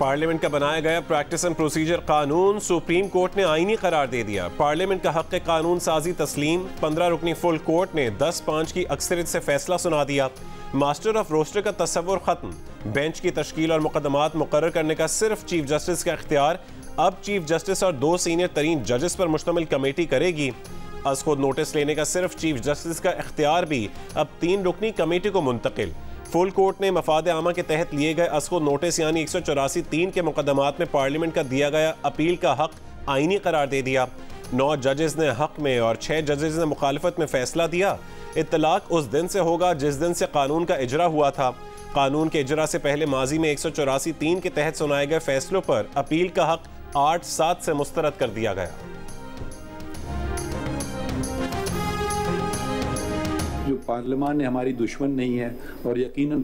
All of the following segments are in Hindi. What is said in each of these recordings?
पार्लियामेंट का बनाया गया प्रैक्टिस एंड प्रोसीजर कानून सुप्रीम कोर्ट ने आईनी करार दे दिया। पार्लियामेंट का हक कानून साजी तस्लीम। 15 रुकनी फुल कोर्ट ने 10-5 की अक्सरियत से फैसला सुना दिया। मास्टर ऑफ रोस्टर का तस्वुर खत्म। बेंच की तश्कील और मुकदमात मुकर्रर करने का सिर्फ चीफ जस्टिस का इख्तियार अब चीफ जस्टिस और 2 सीनियर तरीन जजेस पर मुश्तमिल कमेटी करेगी। अज खुद नोटिस लेने का सिर्फ चीफ जस्टिस का इख्तियार भी अब 3 रुकनी कमेटी को मुंतकिल। फुल कोर्ट ने मफाद आमा के तहत लिए गए अज खुद नोटिस यानी 184(3) के मुकदमात में पार्लियामेंट का दिया गया अपील का हक आईनी करार दे दिया। 9 जजेस ने हक में और 6 जजेस ने मुखालफत में फैसला दिया। इत्तलाक उस दिन से होगा जिस दिन से कानून का इजरा हुआ था। कानून के इजरा से पहले माजी में 184(3) के तहत सुनाए गए फैसलों पर अपील का हक 8/7 से मुस्तरद कर दिया गया। जो पार्लियामान है हमारी दुश्मन नहीं है और यकीनन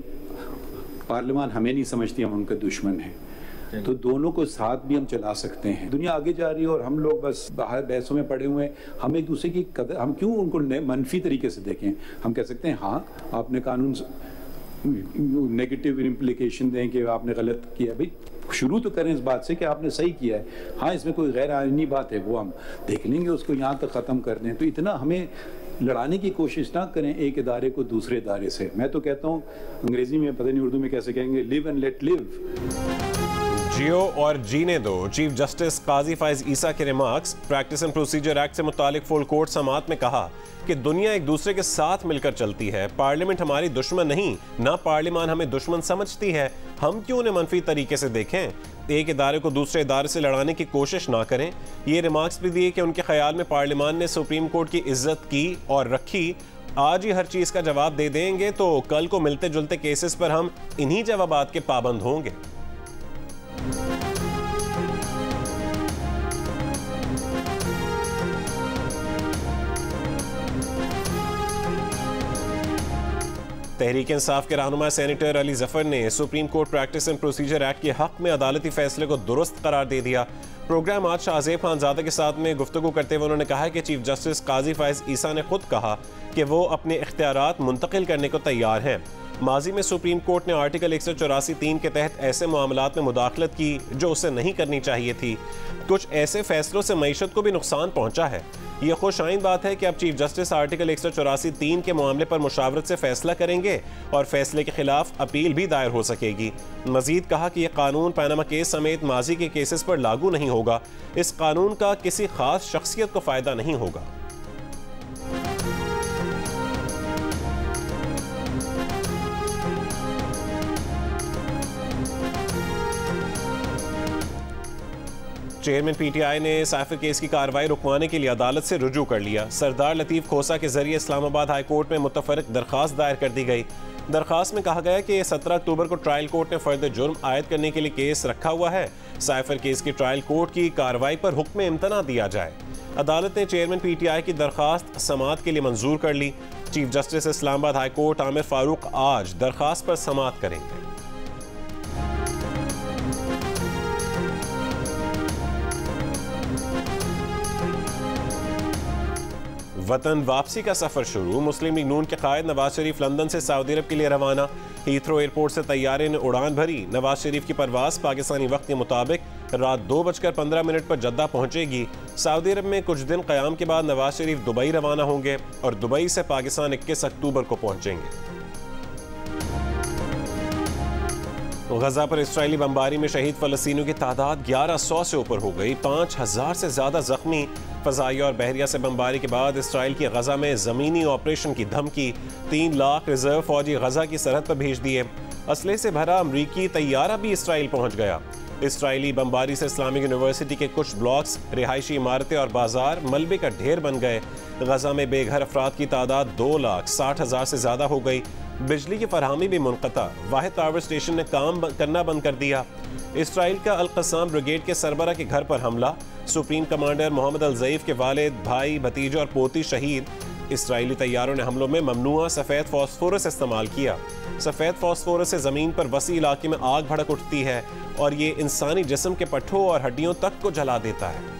पार्लियामान हमें नहीं समझती हम उनके दुश्मन हैं, तो दोनों को साथ भी हम चला सकते हैं। दुनिया आगे जा रही है और हम लोग बस बाहर बहसों में पड़े हुए हैं। हम एक दूसरे की कदर, हम क्यों उनको मनफी तरीके से देखें। हम कह सकते हैं हाँ आपने कानून नेगेटिव इम्प्लीकेशन दें कि आपने गलत किया। भाई शुरू तो करें इस बात से कि आपने सही किया है। हाँ इसमें कोई गैर आईनी बात है वो हम देख लेंगे, उसको यहाँ तक ख़त्म कर दें। तो इतना हमें लड़ाने की कोशिश ना करें एक इदारे को दूसरे इदारे से। मैं तो कहता हूँ अंग्रेजी में पता नहीं उर्दू में कैसे कहेंगे, लिव एंड लेट लिव। जियो और जीने दो। चीफ जस्टिस काजी फाइज ईसा के remarks. Practice and procedure act से मुतालिक फुल कोर्ट समात में कहा कि दुनिया एक दूसरे के साथ मिलकर चलती है। पार्लियामेंट हमारी दुश्मन नहीं, ना पार्लियामान हमें दुश्मन समझती है। हम क्यों उन्हें मनफी तरीके से देखें। एक इदारे को दूसरे इदारे से लड़ाने की कोशिश ना करें। ये रिमार्क्स भी दिए कि उनके ख्याल में पार्लियामान ने सुप्रीम कोर्ट की इज्जत की और रखी। आज ही हर चीज़ का जवाब दे देंगे तो कल को मिलते जुलते केसेस पर हम इन्हीं जवाबात के पाबंद होंगे। तहरीक इंसाफ के रहनुमा सेनेटर अली जफर ने supreme court practice and procedure act के हक में अदालती फैसले को दुरुस्त करार दे दिया। प्रोग्राम आज शाहजेब खानजादा के साथ में गुफ्तगू करते हुए उन्होंने कहा कि चीफ जस्टिस काजी फाइज ईसा ने खुद कहा कि वो अपने इख्तियारात मुंतकिल करने को तैयार हैं। माजी में सुप्रीम कोर्ट ने आर्टिकल 184(3) के तहत ऐसे मामलात में मुदाखलत की जो उसे नहीं करनी चाहिए थी। कुछ ऐसे फैसलों से मईशत को भी नुकसान पहुंचा है। ये खुशाइन बात है कि अब चीफ जस्टिस आर्टिकल 184(3) के मामले पर मुशावरत से फैसला करेंगे और फैसले के खिलाफ अपील भी दायर हो सकेगी। मजीद कहा कि यह कानून पैनामा केस समेत माजी के केसेस पर लागू नहीं होगा। इस कानून का किसी खास शख्सियत को फायदा नहीं होगा। चेयरमैन पीटीआई ने साइफर केस की कार्रवाई रुकवाने के लिए अदालत से रुजू कर लिया। सरदार लतीफ खोसा के जरिए इस्लामाबाद हाई कोर्ट में मुतफरक दरखास्त दायर कर दी गई। दरखास्त में कहा गया कि 17 अक्टूबर को ट्रायल कोर्ट ने फर्द जुर्म आयद करने के लिए केस रखा हुआ है। साइफर केस की ट्रायल कोर्ट की कार्रवाई पर हुक्म इम्तना दिया जाए। अदालत ने चेयरमैन पीटीआई की दरखास्त समाअत के लिए मंजूर कर ली। Chief justice Islamabad high court Aamir Farooq आज दरखास्त पर समाअत करेंगे। वतन वापसी का सफर शुरू। मुस्लिम लीग नून के कायद नवाज शरीफ लंदन से सऊदी अरब के लिए रवाना। हीथ्रो एयरपोर्ट से तैयारे ने उड़ान भरी। नवाज शरीफ की परवाज पाकिस्तानी वक्त के मुताबिक रात 2:15 पर जद्दा पहुंचेगी। सऊदी अरब में कुछ दिन क़याम के बाद नवाज शरीफ दुबई रवाना होंगे और दुबई से पाकिस्तान 21 अक्टूबर को पहुंचेंगे। गजा पर इस्राएली बमबारी में शहीद फ़लस्तीनियों की तादाद 1100 से ऊपर हो गई। 5000 से ज़्यादा जख्मी। फ़ज़ाइया और बहरिया से बमबारी के बाद इसराइल की गजा में ज़मीनी ऑपरेशन की धमकी। 3 लाख रिजर्व फौजी गजा की सरहद पर भेज दिए। असले से भरा अमरीकी तैयारा भी इसराइल पहुंच गया। इसराइली बमबारी से इस्लामिक यूनिवर्सिटी के कुछ ब्लॉक्स, रिहायशी इमारतें और बाजार मलबे का ढेर बन गए। गजा में बेघर अफराद की तादाद 2,60,000 से ज़्यादा हो गई। बिजली की फरहमी भी मुनक़ता। वाहिद पावर स्टेशन ने काम करना बंद कर दिया। इसराइल का अल-क़स्साम ब्रिगेड के सरबरा के घर पर हमला। सुप्रीम कमांडर मोहम्मद अल-ज़ईफ़ के वालिद, भाई, भतीजे और पोती शहीद। इसराइली तैयारों ने हमलों में ममनुआ सफ़ेद फास्फोरस इस्तेमाल किया। सफ़ेद फास्फोरस से ज़मीन पर वसी इलाके में आग भड़क उठती है और ये इंसानी जिस्म के पट्ठों और हड्डियों तक को जला देता है।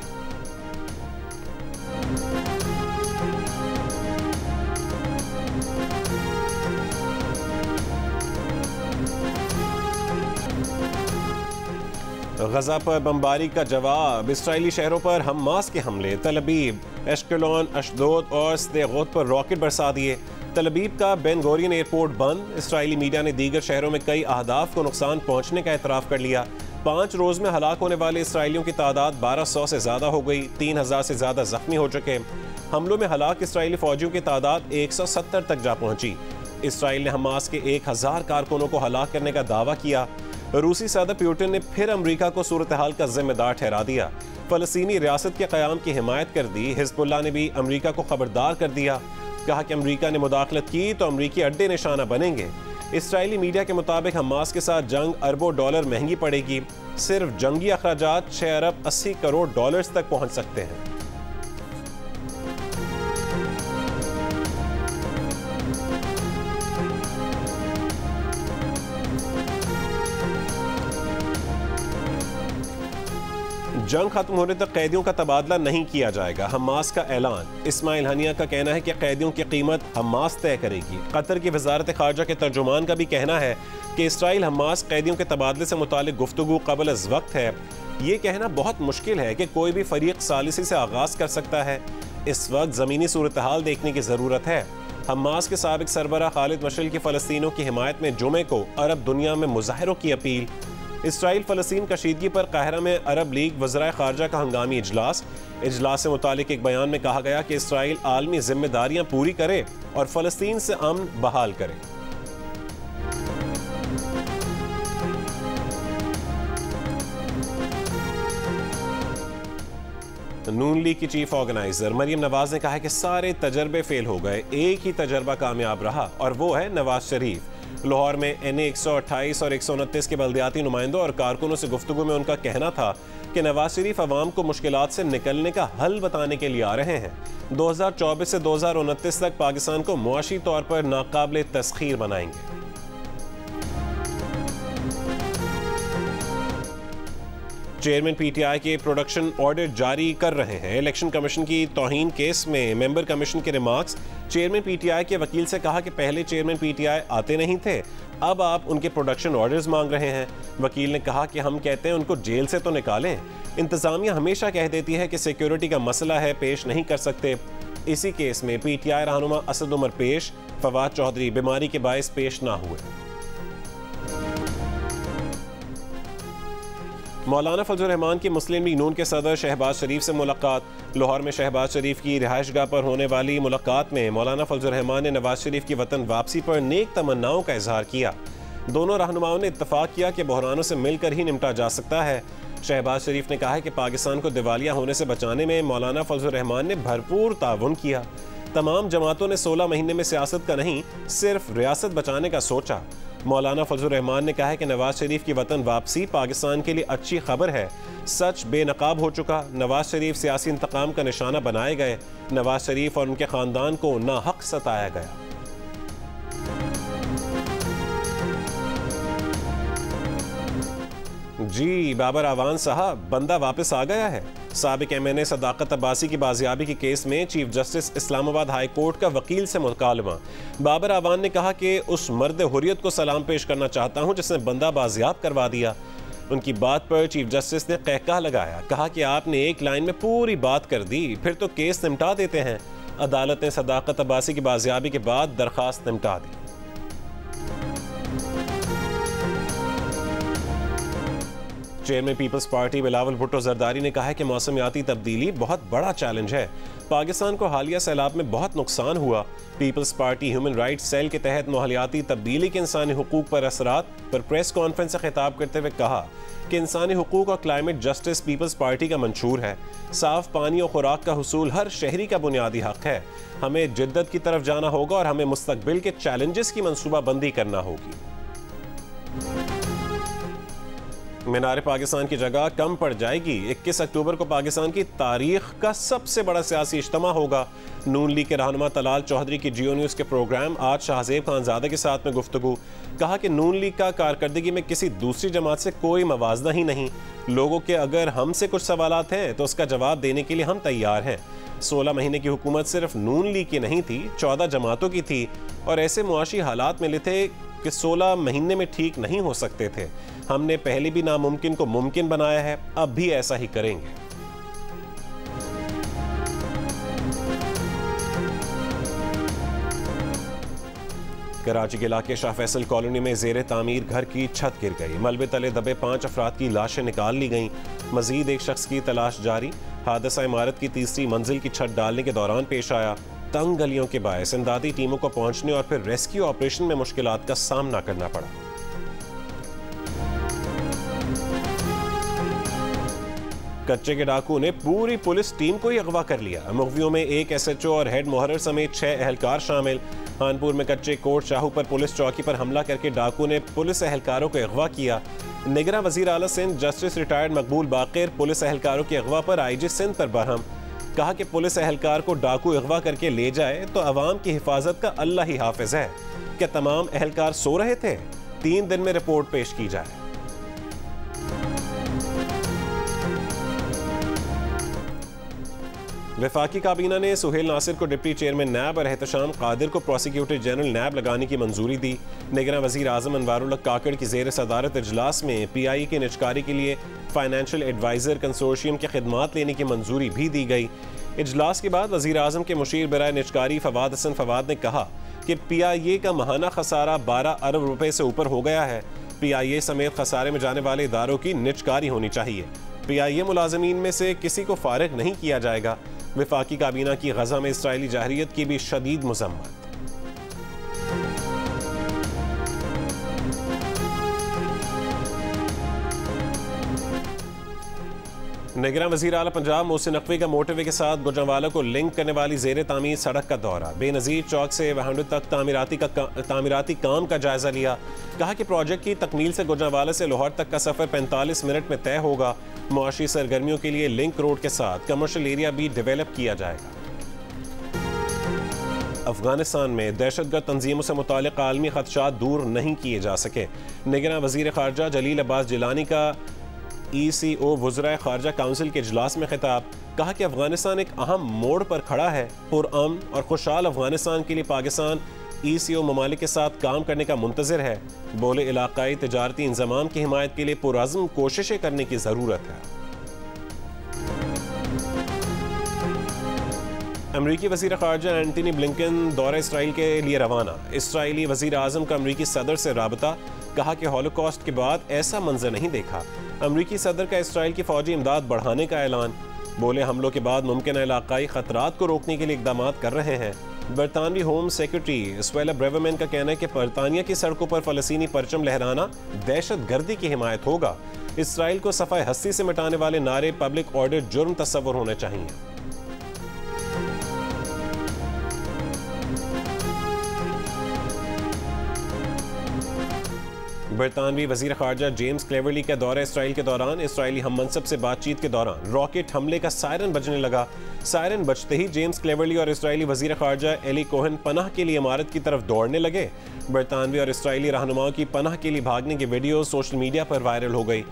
गजा पर बमबारी का जवाब, इसराइली शहरों पर हमास के हमले, तल अबीब, एश्केलोन, अशदोद और सदेगोत पर रॉकेट बरसा दिए। तल अबीब का बेन गोरियन एयरपोर्ट बंद। इसराइली मीडिया ने दीगर शहरों में कई अहदाफ को नुकसान पहुंचने का एतराफ़ कर लिया। 5 रोज़ में हलाक होने वाले इसराइलियों की तादाद 1200 से ज़्यादा हो गई। 3000 से ज़्यादा जख्मी हो चुके। हमलों में हलाक इसराइली फौजियों की तादाद 170 तक जा पहुंची। इसराइल ने हमास के 1000 कारकुनों को हलाक करने का दावा किया। रूसी सदर पुतिन ने फिर अमरीका को सूरत हाल का जिम्मेदार ठहरा दिया। फ़लस्तीनी रियासत के क़याम की हिमायत कर दी। हिज़्बुल्लाह ने भी अमरीका को खबरदार कर दिया। कहा कि अमरीका ने मुदाखलत की तो अमरीकी अड्डे निशाना बनेंगे। इसराइली मीडिया के मुताबिक हमास के साथ जंग अरबों डॉलर महंगी पड़ेगी। सिर्फ जंगी अखराजात 6 अरब 80 करोड़ डॉलर्स तक पहुंच सकते हैं। जंग खत्म होने तक कैदियों का तबादला नहीं किया जाएगा, हमास का ऐलान। इस्माइल हनिया का कहना है कि कैदियों की कीमत हमास तय करेगी। कतर की वजारत खारजा के तर्जुमान का भी कहना है कि इसराइल हमास कैदियों के तबादले से मुतालिक गुफ्तगू क़ब्ल अज़ वक्त है। ये कहना बहुत मुश्किल है कि कोई भी फरीक सालिसी से आगाज़ कर सकता है। इस वक्त ज़मीनी सूरत हाल देखने की ज़रूरत है। हमास के साबिक सरबराह खालिद मशअल की फ़लस्तीनों की हिमायत में जुमे को अरब दुनिया में मुजाहिरों की अपील। इसराइल फ़लस्तीन कशीदगी पर काहिरा में अरब लीग वज़राए ख़ारजा का हंगामी इजलास से मुतालिक एक बयान में कहा गया कि इसराइल आलमी जिम्मेदारियां पूरी करे और फ़लस्तीन से अमन बहाल करे। नून लीग की चीफ ऑर्गेनाइजर मरियम नवाज ने कहा है कि सारे तजर्बे फेल हो गए, एक ही तजर्बा कामयाब रहा और वो है नवाज शरीफ। लाहौर में NA 128 और 129 के बल्दियाती नुमाइंदों और कारकुनों से गुफ्तगू में उनका कहना था कि नवाज शरीफ अवाम को मुश्किलात से निकलने का हल बताने के लिए आ रहे हैं। 2024 से 2029 तक पाकिस्तान को मुआशी तौर पर नाकाबिल तस्खीर बनाएंगे। चेयरमैन PTI के प्रोडक्शन ऑडिट जारी कर रहे हैं। इलेक्शन कमीशन की तौहीन केस में मेंबर कमीशन के रिमार्क्स। चेयरमैन PTI के वकील से कहा कि पहले चेयरमैन PTI आते नहीं थे, अब आप उनके प्रोडक्शन ऑर्डर्स मांग रहे हैं। वकील ने कहा कि हम कहते हैं उनको जेल से तो निकालें। इंतजामिया हमेशा कह देती है कि सिक्योरिटी का मसला है, पेश नहीं कर सकते। इसी केस में PTI रहनुमा असद उमर पेश, फवाद चौधरी बीमारी के बायस पेश ना हुए। मौलाना फजल रहमान की मुस्लिम लीग नून के सदर शहबाज शरीफ से मुलाकात। लाहौर में शहबाज शरीफ की रिहाइशगाह पर होने वाली मुलाकात में मौलाना फजल रहमान ने नवाज शरीफ की वतन वापसी पर नेक तमन्नाओं का इजहार किया। दोनों रहनुमाओं ने इत्तफाक किया कि बहरानों से मिलकर ही निपटा जा सकता है। शहबाज शरीफ ने कहा है कि पाकिस्तान को दिवालिया होने से बचाने में मौलाना फजल रहमान ने भरपूर ताउन किया। तमाम जमातों ने 16 महीने में सियासत का नहीं, सिर्फ रियासत बचाने का सोचा। मौलाना फजल रहमान ने कहा है कि नवाज शरीफ की वतन वापसी पाकिस्तान के लिए अच्छी खबर है। सच बेनकाब हो चुका, नवाज शरीफ सियासी इंतकाम का निशाना बनाए गए। नवाज शरीफ और उनके खानदान को नाहक सताया गया। जी बाबर आवान साहब, बंदा वापस आ गया है। साबिक MNA सदाकत अब्बासी की बाजियाबी के केस में chief justice Islamabad high court का वकील से मुकालमा। बाबर आवान ने कहा कि उस मर्द हुर्रियत को सलाम पेश करना चाहता हूं जिसने बंदा बाजियाब करवा दिया। उनकी बात पर चीफ जस्टिस ने कहका लगाया, कहा कि आपने एक लाइन में पूरी बात कर दी, फिर तो केस निपटा देते हैं। अदालत ने सदाकत अब्बासी की बाजियाबी के बाद दरखास्त निपटा दी। Chairman people's party Bilawal Bhutto Zardari ने कहा है कि मौसमियाती तब्दीली बहुत बड़ा चैलेंज है। पाकिस्तान को हालिया सैलाब में बहुत नुकसान हुआ। Peoples Party human rights cell के तहत माहौलियाती तब्दीली के इंसानी हुकूक पर असरात पर प्रेस कॉन्फ्रेंस से खिताब करते हुए कहा कि इंसानी हुकूक और क्लाइमेट जस्टिस पीपल्स पार्टी का मंशूर है। साफ पानी और खुराक का हुसूल हर शहरी का बुनियादी हक है। हमें जिद्दत की तरफ जाना होगा और हमें मुस्तकबिल के चैलेंजेस की मनसूबाबंदी करना होगी। मीनार पाकिस्तान की जगह कम पड़ जाएगी। 21 अक्टूबर को पाकिस्तान की तारीख का सबसे बड़ा सियासी इज्तिमा होगा। नून लीग के रहनुमा तलाल चौधरी की जियो न्यूज़ के प्रोग्राम आज शाहजेब खानजादा के साथ में गुफ्तगू। कहा कि नून लीग का कारकर्दगी में किसी दूसरी जमात से कोई मवाजना ही नहीं। लोगों के अगर हमसे कुछ सवालात हैं तो उसका जवाब देने के लिए हम तैयार हैं। 16 महीने की हुकूमत सिर्फ नून लीग की नहीं थी, 14 जमातों की थी और ऐसे मुआशी हालात मिले थे कि 16 महीने में ठीक नहीं हो सकते थे। हमने पहले भी नामुमकिन को मुमकिन बनाया है, अब भी ऐसा ही करेंगे। कराची के इलाके शाह फैसल कॉलोनी में जेर तामीर घर की छत गिर गई। मलबे तले दबे 5 अफराद की लाशें निकाल ली गईं। मजीद एक शख्स की तलाश जारी। हादसा इमारत की तीसरी मंजिल की छत डालने के दौरान पेश आया। तंग गलियों के बायस इमदादी टीमों को पहुंचने और फिर रेस्क्यू ऑपरेशन में मुश्किलात का सामना करना पड़ा। कच्चे के डाकू ने पूरी पुलिस टीम को ही अगवा कर लिया। मुखबियों में एक SHO और हेड मुहर्रर समेत 6 एहलकार शामिल। कानपुर में कच्चे कोट शाहू पर पुलिस चौकी पर हमला करके डाकू ने पुलिस एहलकारों को अगवा किया। निगरान वजीर आला सिंध जस्टिस रिटायर्ड मकबूल बाकिर पुलिस एहलकारों के अगवा पर IG सिंध पर बरहम। कहा कि पुलिस एहलकार को डाकू अगवा करके ले जाए तो अवाम की हिफाजत का अल्लाह ही हाफिज है। क्या तमाम एहलकार सो रहे थे? 3 दिन में रिपोर्ट पेश की जाए। वफाकी काबीना ने सुहेल नासिर को डिप्टी चेयरमैन नैब और एहतशाम कादिर को प्रोसिक्यूटर जनरल नैब लगाने की मंजूरी दी। निगरान वजीर आजम अनवारुल हक काकड़ की जेर सदारत इजलास में PI की निजकारी के लिए फाइनेंशियल एडवाइजर कंसोर्शियम की खिदमात लेने की मंजूरी भी दी गई। इजलास के बाद वजीर आजम के मुशीर बराए निजकारी फवाद हसन फवाद ने कहा कि PIA का माहाना खसारा 12 अरब रुपए से ऊपर हो गया है। PIA समेत खसारे में जाने वाले इदारों की निजकारी होनी चाहिए। PIA मुलाजमीन में से किसी को फारिग नहीं किया जाएगा। वफाकी काबीना की गजा में इसराइली जाहिरियत की भी शदीद मजम्मत। निगरान वजीर आला पंजाब मोहसिन नकवी का मोटरवे के साथ गुजरांवाला को लिंक करने वाली जेर तामीर सड़क का दौरा। बेनज़ीर चौक से वहांडू तक तामीराती काम का जायजा लिया। कहा कि प्रोजेक्ट की तकमील से गुजरांवाला से लाहौर तक का सफर 45 मिनट में तय होगा। मुआशी सरगर्मियों के लिए लिंक रोड के साथ कमर्शियल एरिया भी डेवलप किया जाएगा। अफगानिस्तान में दहशतगर्द तंजीमों से मुताल्लिक़ आलमी खदशात दूर नहीं किए जा सके। निगरान वज़ीर ख़ारजा जलील अब्बास जिलानी का ECO वज़राए ख़ारजा काउंसिल के इजलास में खिताब। कहा कि अफगानिस्तान एक अहम मोड़ पर खड़ा है। पुरअमन और खुशहाल अफगानिस्तान के लिए पाकिस्तान ECO ममालिक के साथ काम करने का मुंतज़िर है। बोले इलाकाई तजारती इंज़माम की हिमायत के लिए पुरअज़्म कोशिशें करने की ज़रूरत है। अमरीकी वज़ीर ख़ारजा एंटनी ब्लिंकन दौरे इसराइल के लिए रवाना। इसराइली वज़ीर आज़म का अमरीकी सदर से राबता। कहा कि हॉलोकॉस्ट के बाद ऐसा मंजर नहीं देखा। अमरीकी सदर का इसराइल की फ़ौजी इमदाद बढ़ाने का ऐलान। बोले हमलों के बाद मुमकिन इलाकाई ख़तरात को रोकने के लिए इक़दाम कर रहे हैं। बरतानवी होम सेक्रेटरी स्वेला ब्रेवरमैन का कहना है कि बरतानिया की सड़कों पर फ़लस्तीनी परचम लहराना दहशत गर्दी की हिमायत होगा। इसराइल को सफ़ाए हस्ती से मिटाने वाले नारे पब्लिक ऑर्डर जुर्म तस्वुर होने चाहिए। बरतानवी वज़ीर ख़ारजा जेम्स क्लेवरली का दौरा इसराइल के दौरान इसराइली हम मनसब से बातचीत के दौरान रॉकेट हमले का सायरन बजने लगा। सायरन बजते ही जेम्स क्लेवरली और इसराइली वज़ीर ख़ारजा एली कोहन पनाह के लिए इमारत की तरफ दौड़ने लगे। बरतानवी और इसराइली रहनुमाओं की पनाह के लिए भागने की वीडियो सोशल मीडिया पर वायरल हो गई।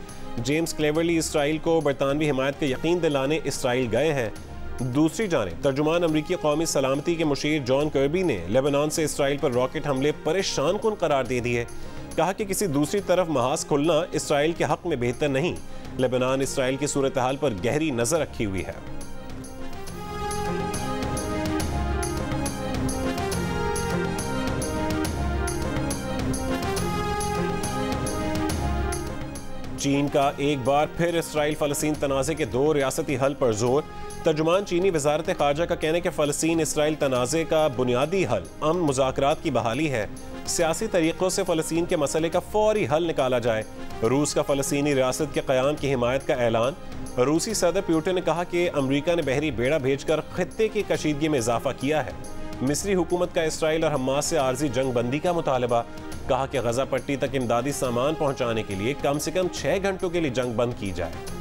जेम्स क्लेवरली इसराइल को बरतानवी हिमायत का यकीन दिलाने इसराइल गए हैं। दूसरी जानिब तर्जुमान अमरीकी कौमी सलामती के मुशीर जॉन कर्बी ने लेबनान से इसराइल पर रॉकेट हमले परेशान कुन करार दे दिए। कहा कि किसी दूसरी तरफ महाज खुलना इसराइल के हक में बेहतर नहीं। लेबनान इसराइल की सूरत हाल पर गहरी नजर रखी हुई है। चीन का एक बार फिर इसराइल फ़लस्तीन तनाज़े के 2 रियासती हल पर जोर। तर्जुमान चीनी वज़ारत ख़ारजा का कहना है कि फ़लस्तीन इसराइल तनाज़े का बुनियादी हल अमन मुज़ाकरात की बहाली है। सियासी तरीक़ों से फ़लस्तीन के मसले का फौरी हल निकाला जाए। रूस का फ़लस्तीनी रियासत के क़याम की हिमायत का ऐलान। रूसी सदर पुतिन ने कहा कि अमरीका ने बहरी बेड़ा भेजकर खित्ते की कशीदगी में इजाफा किया है। मिस्री हुकूमत का इसराइल और हमास से आर्जी जंग बंदी का मुतालबा। कहा कि गजा पट्टी तक इमदादी सामान पहुंचाने के लिए कम से कम 6 घंटों के लिए जंग बंद की जाए।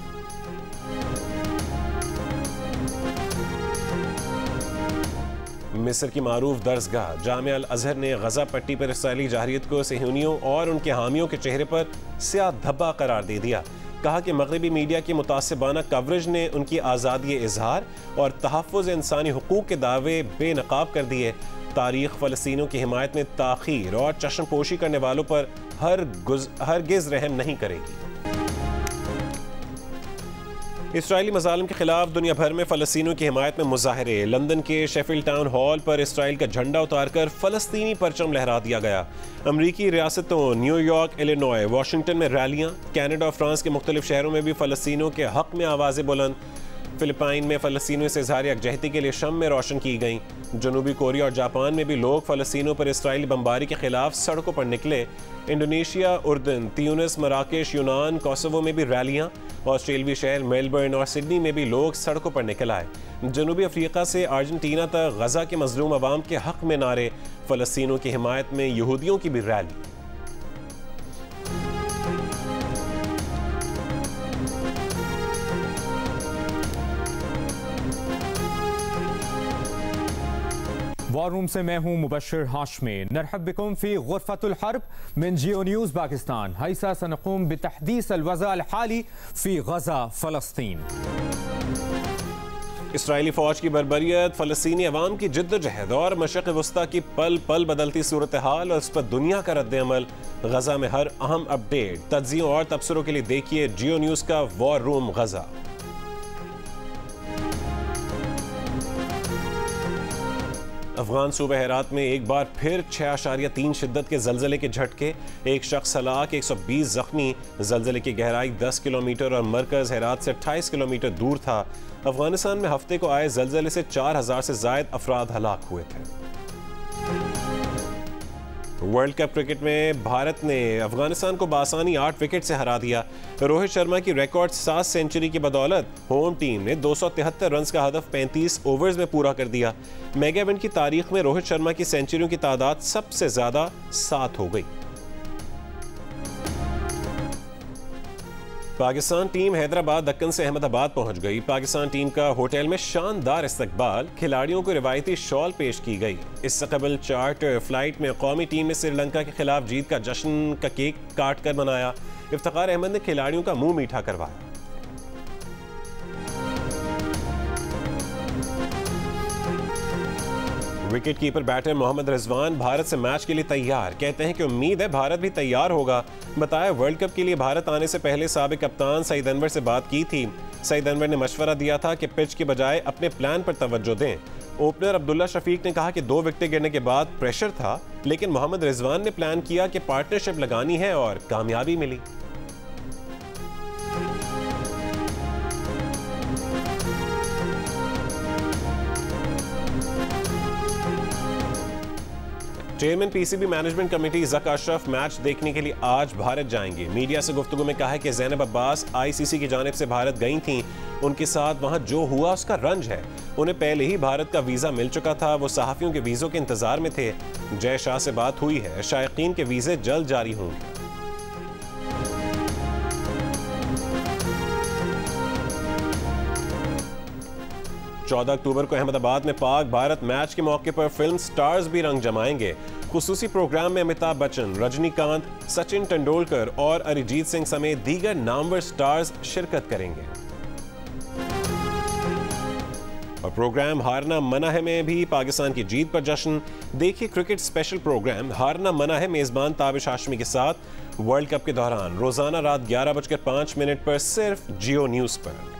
मिस्र की मारूफ दर्सगाह जामिया अल अज़हर ने गजा पट्टी पर इसराइली जाहिरियत को सहूनियों और उनके हामियों के चेहरे पर स्याह धब्बा करार दे दिया। कहा कि मगरबी मीडिया की मुतासिबाना कवरेज ने उनकी आज़ादी इजहार और तहफ़्फ़ुज़ इंसानी हुकूक के दावे बेनकाब कर दिए। तारीख फ़लस्तीनियों की हिमायत में ताख़ीर और चश्मपोशी करने वालों पर हरगिज़ रहम नहीं करेगी। इसराइली मज़ालिम के खिलाफ दुनिया भर में फ़लस्तीनियों की हिमायत में मुज़ाहरे। लंदन के शेफील्ड टाउन हॉल पर इसराइल का झंडा उतारकर फ़लस्तीनी परचम लहरा दिया गया। अमरीकी रियासतों न्यूयॉर्क, इलिनॉय, वाशिंगटन में रैलियाँ। कनाडा और फ्रांस के मुख्तलिफ शहरों में भी फ़लस्तीनियों के हक़ में आवाज़ें बुलंद। फिलिपाइन में फ़लस्तीनियों से इज़हार यकजहती के लिए शम्में रोशन की गईं। जनूबी कोरिया और जापान में भी लोग फ़लस्तीनियों पर इसराइली बमबारी के खिलाफ सड़कों पर निकले। इंडोनेशिया, उर्दन, त्यूनिस, मराकेश, यूनान, कोसोवो में भी रैलियाँ। ऑस्ट्रेलियाई शहर मेलबर्न और सिडनी में भी लोग सड़कों पर निकल आए। जनूबी अफ्रीका से अर्जेंटीना तक गजा के मजलूम अवाम के हक़ में नारे। फ़लस्तीनियों की हिमायत में यहूदियों की भी रैली। वॉर रूम से मैं हूं मुबश्शिर हाशमी। नरहब बिकुम फी गुरफतुल हर्ब मिन जियो न्यूज़ पाकिस्तान। हैसा सनक़ूम बितहदीस अल-वज़अ अल-हाली फी गज़ा फ़लस्तीन। इसराइली फ़ौज की बर्बरियत, फ़लस्तीनी अवाम की जिद्दोजहद और मशरिक़ वस्ता की पल पल बदलती सूरत हाल और उस पर दुनिया का रद्द-ए-अमल। गज़ा में हर अहम अपडेट, तज्ज़ियों और तबसरों के लिए देखिए जियो न्यूज़ का वॉर रूम गज़ा। अफगान सूबे हेरात में एक बार फिर 6.3 शिद्दत के जलजले के झटके। एक शख्स हलाक, 120 जख्मी। जलजले की गहराई 10 किलोमीटर और मरकज हेरात से 28 किलोमीटर दूर था। अफगानिस्तान में हफ्ते को आए जलजले से 4000 से जायद अफराद हलाक हुए थे। वर्ल्ड कप क्रिकेट में भारत ने अफगानिस्तान को बासानी 8 विकेट से हरा दिया। रोहित शर्मा की रिकॉर्ड 7 सेंचुरी की बदौलत होम टीम ने 273 रन का हदफ 35 ओवर्स में पूरा कर दिया। मेगा इवेंट की तारीख में रोहित शर्मा की सेंचुरियों की तादाद सबसे ज्यादा 7 हो गई। पाकिस्तान टीम हैदराबाद दक्कन से अहमदाबाद पहुंच गई। पाकिस्तान टीम का होटल में शानदार इस्तकबाल, खिलाड़ियों को रिवायती शॉल पेश की गई। इससे कबल चार्टर फ्लाइट में कौमी टीम ने श्रीलंका के खिलाफ जीत का जश्न का केक काट कर मनाया। इफ्तिखार अहमद ने खिलाड़ियों का मुंह मीठा करवाया। Wicket keeper batter Mohammad Rizwan Bharat से मैच के लिए तैयार। कहते हैं कि उम्मीद है भारत भी तैयार होगा। बताया वर्ल्ड कप के लिए भारत आने से पहले साबिक कप्तान सईद अनवर से बात की थी। सईद अनवर ने मशवरा दिया था कि पिच के बजाय अपने प्लान पर तवज्जो दें। ओपनर अब्दुल्ला शफीक ने कहा कि 2 विकेट गिरने के बाद प्रेशर था, लेकिन मोहम्मद रिजवान ने प्लान किया कि पार्टनरशिप लगानी है और कामयाबी मिली। Chairman PCB management committee Zaka Ashraf match देखने के लिए आज भारत जाएंगे। मीडिया से गुफ्तगू में कहा है कि ज़ैनब अब्बास आईसीसी की जानिब से भारत गई थीं। उनके साथ वहां जो हुआ उसका रंज है। उन्हें पहले ही भारत का वीज़ा मिल चुका था। वो सहाफ़ियों के वीज़ों के इंतजार में थे। जय शाह से बात हुई है। शायकीन के वीज़े जल्द जारी होंगे। 14 अक्टूबर को अहमदाबाद में पाक भारत मैच के मौके पर फिल्म स्टार्स भी रंग जमाएंगे। खुसूसी प्रोग्राम में अमिताभ बच्चन, रजनीकांत, सचिन तेंदुलकर और अरिजीत सिंह समेत दीगर नामवर स्टार्स शिरकत करेंगे। और प्रोग्राम हारना मना है में भी पाकिस्तान की जीत पर जश्न। देखिए क्रिकेट स्पेशल प्रोग्राम हारना मना है मेजबान ताबिश हाशमी के साथ वर्ल्ड कप के दौरान रोजाना रात 11:05 पर सिर्फ जियो न्यूज़ पर।